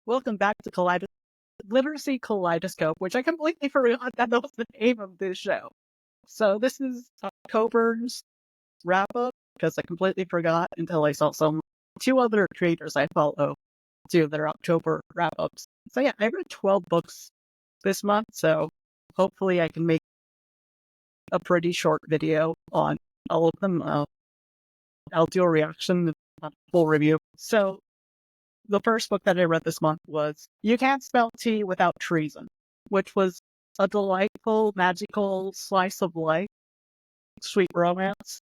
Welcome back to Literacy Kaleidoscope, which I completely forgot that was the name of this show. So this is October's wrap up because I completely forgot until I saw two other creators I follow do their October wrap ups. So yeah, I read 12 books this month, so hopefully I can make a pretty short video on all of them. I'll do a reaction, full review. So the first book that I read this month was You Can't Spell Tea Without Treason, which was a delightful, magical slice of life, sweet romance.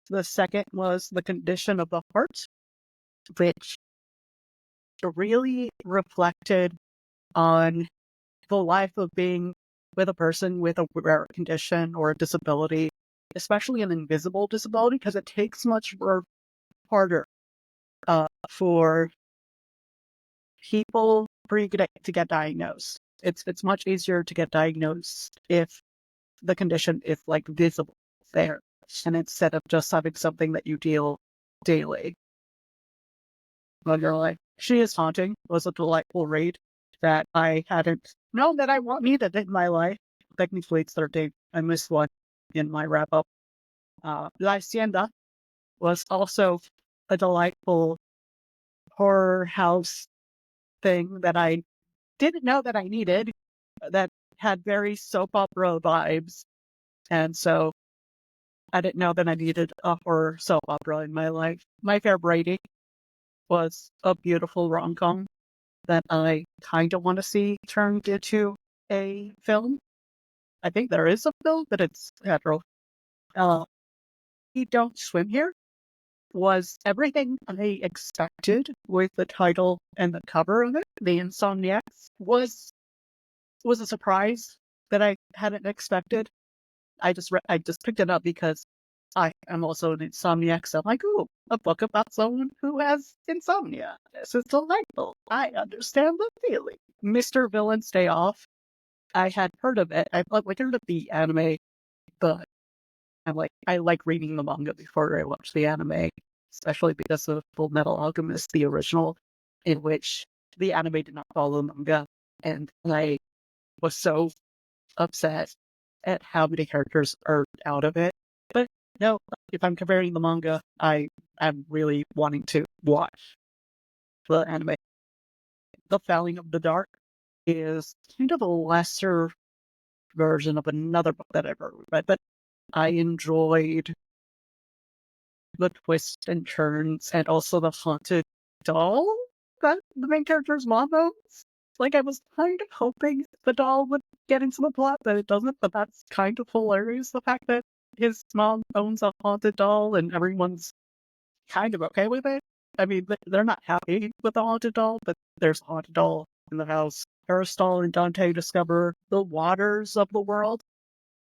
The second was The Condition of the Heart, which really reflected on the life of being with a person with a rare condition or a disability, especially an invisible disability, because it takes much more harder for people for you to get diagnosed. It's much easier to get diagnosed if the condition is like visible there, and instead of just having something that you deal daily on your life. She is Haunting was a delightful read that I hadn't known that I needed in my life. Technically, it's 13. I missed one in my wrap up. La Hacienda was also a delightful horror house thing that I didn't know that I needed, that had very soap opera vibes. And so I didn't know that I needed a horror soap opera in my life. My Fair Brady was a beautiful rom-com that I kind of want to see turned into a film. I think there is a film, but it's hetero. We Don't Swim Here was everything I expected with the title and the cover of it. The Insomniacs was a surprise that I hadn't expected. I just picked it up because I am also an insomniac, so I'm like, ooh, a book about someone who has insomnia. This is delightful. I understand the feeling. Mr. Villain Stay Off. I had heard of it. I heard of the anime, but I like reading the manga before I watch the anime, especially because of Full Metal Alchemist, the original, in which the anime did not follow the manga, and I was so upset at how many characters are out of it. But no, if I'm comparing the manga, I am really wanting to watch the anime. The Falling of the Dark is kind of a lesser version of another book that I've read, but I enjoyed the twists and turns and also the haunted doll that the main character's mom owns. I was kind of hoping the doll would get into the plot, but it doesn't, but that's kind of hilarious, the fact that his mom owns a haunted doll and everyone's kind of okay with it. I mean, they're not happy with the haunted doll, but there's a haunted doll in the house. Aristotle and Dante discover The Waters of the World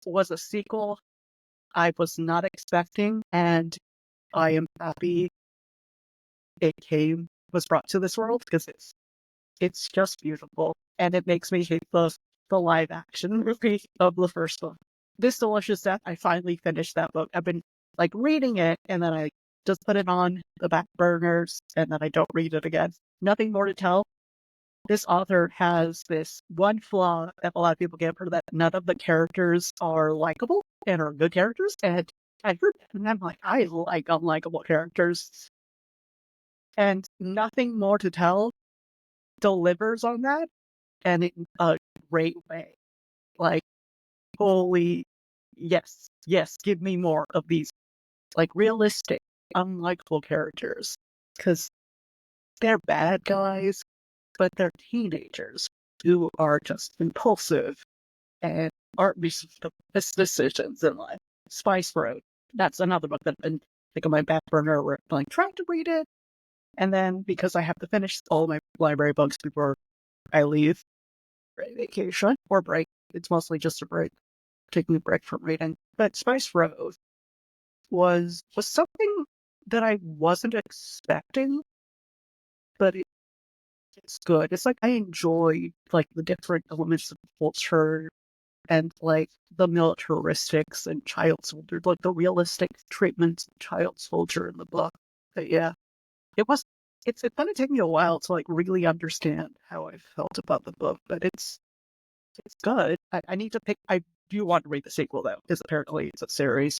was a sequel I was not expecting, and I am happy it was brought to this world because it's just beautiful, and it makes me hate the live action movie of the first book. This Delicious Death, I finally finished that book. I've been reading it, and then I just put it on the back burners, and then I don't read it again. Nothing more to tell. This author has this one flaw that a lot of people give her, that none of the characters are likable and are good characters. And I heard that, and I'm like, I like unlikable characters. And Nothing More to Tell delivers on that, and in a great way. Holy, yes, give me more of these, realistic, unlikable characters. Because they're bad guys, but they're teenagers who are just impulsive and aren't making the best decisions in life. Spice Road. That's another book that I've been on my back burner where I'm trying to read it. And then because I have to finish all my library books before I leave for a vacation or break, it's mostly just a break, taking a break from reading. But Spice Road was something that I wasn't expecting, but it's good. It's I enjoy the different elements of culture and the militaristics and child soldier, the realistic treatment of child soldier in the book. But yeah, it was it's gonna take me a while to like really understand how I felt about the book, but it's good. I need to pick. I do want to read the sequel though, because apparently it's a series,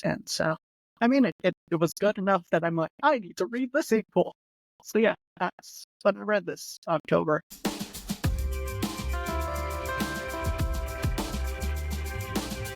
and so I mean it was good enough that I'm like I need to read the sequel. So yeah, that's when I read this October.